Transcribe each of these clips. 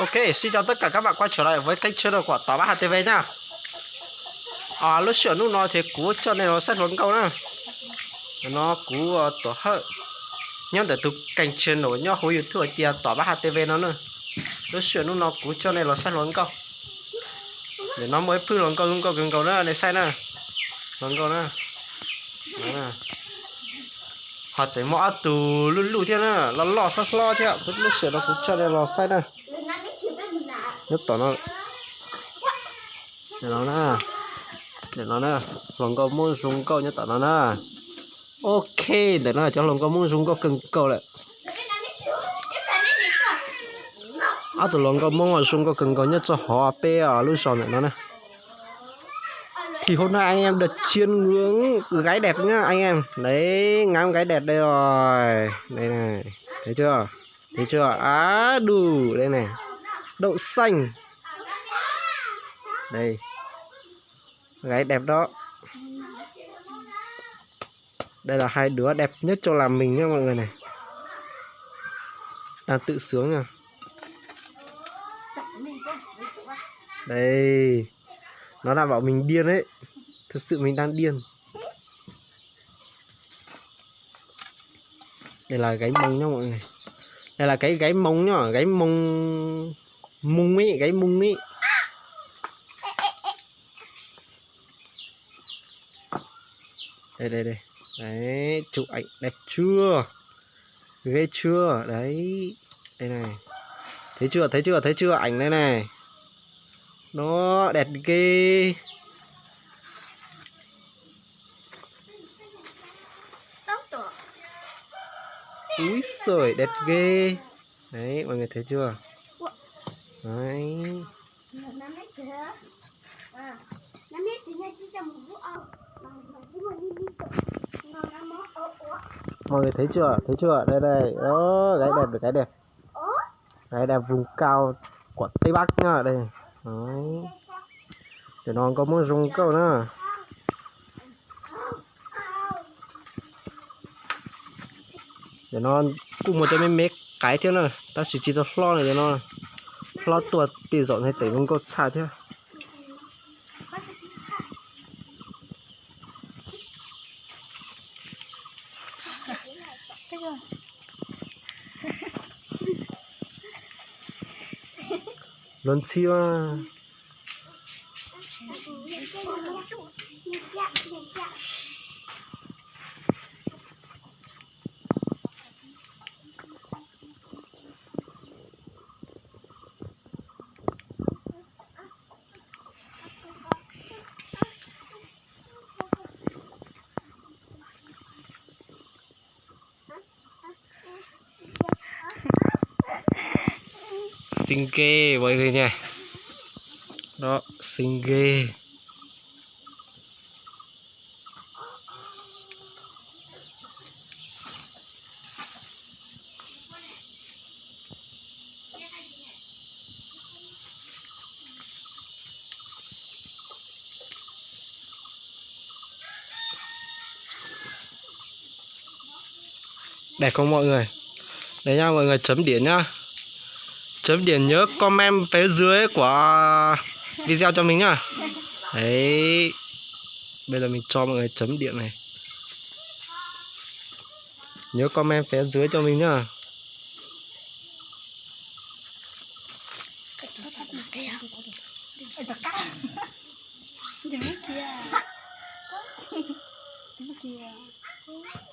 Ok, xin chào tất cả các bạn quay trở lại với kênh channel của Tỏ Bá HTV nha. Lúc sửa lúc nó thì cú cho nên nó sẽ luôn câu nữa. Nó cú tổ hơi. Nhưng để tụi kênh channel nhá hồi YouTube thì Tỏ Bá HTV nó nữa. Lúc sửa lúc nó cú cho nên nó sẽ luôn câu. Để nó mới phư luôn câu gần câu nữa này sai nè. Luôn câu nữa. Đó nè. Họ chỉ mõ từ lũ thế nè, lo thế ạ. Lúc sửa nó cú cho nên nó sai nè. Nhất tỏ nó. Để nó nè lòng câu muốn súng câu nhất tao nó nè. Ok để nó cho lòng câu muốn súng câu cần câu lại tụi lòng câu muốn súng câu cần câu nhất cho họ pe ở lúc sau này nó nè. Thì hôm nay anh em được chiên nướng gái đẹp nhá anh em, đấy ngắm gái đẹp đây rồi, đây này, thấy chưa đủ đây này, đậu xanh đây, gái đẹp đó. Đây là hai đứa đẹp nhất trong làm mình nhá mọi người này. Đang tự sướng nha. Đây. Nó đang bảo mình điên ấy. Thực sự mình đang điên. Đây là gáy mông nhá mọi người. Đây là cái gáy mông nhá, gáy mông mung ấy, gáy mung ấy. Đây. Đấy, chụp ảnh đẹp chưa? Ghê chưa? Đấy. Đây này. Thấy chưa? Ảnh đây này. Nó đẹp ghê. Úi giời, đẹp ghê. Đấy, mọi người thấy chưa? Đấy. Mọi người thấy chưa? Đây. Đó, gái đẹp. Gái đẹp vùng cao của Tây Bắc nhá, đây. Đấy. Để nó có muốn dùng câu nữa. Để nó cũng một cái mấy cái thế nữa, ta chỉ cho lo này cho nó lo tuột tỉ dọn hay chảy không có xa thế. Lớn chưa? Xinh ghê mọi người nha. Đó, xinh ghê. Đẹp không mọi người? Đấy nha mọi người, chấm điểm nhá. Chấm điểm nhớ comment phía dưới của video cho mình nhá. Đấy. Bây giờ mình cho mọi người chấm điểm này. Nhớ comment phía dưới cho mình nhá.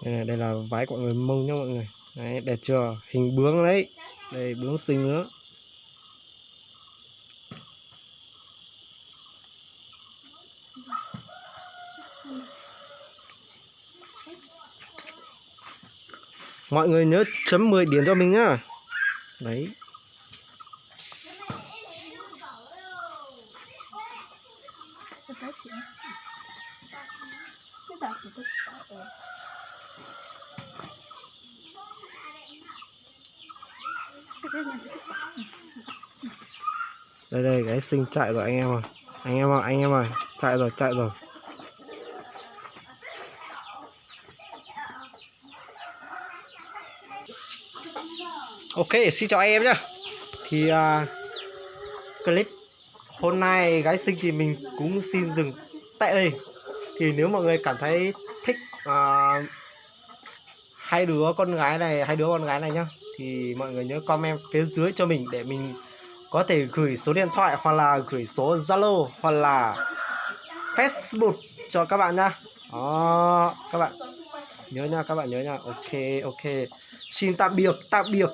Đây là váy của người Mông nhá mọi người. Đấy, đẹp chưa? Hình bướm đấy. Đây, bướm xinh nữa. Mọi người nhớ chấm 10 điểm cho mình nhá. Đấy. Đây gái xinh chạy rồi anh em ơi. Anh em ơi, chạy rồi. Ok, xin chào anh em nhá. Thì clip hôm nay gái sinh thì mình cũng xin dừng tại đây. Thì nếu mọi người cảm thấy thích hai đứa con gái này nhá, thì mọi người nhớ comment phía dưới cho mình để mình có thể gửi số điện thoại hoặc là gửi số Zalo hoặc là Facebook cho các bạn nhá. Đó, các bạn nhớ nha, ok. Xin tạm biệt.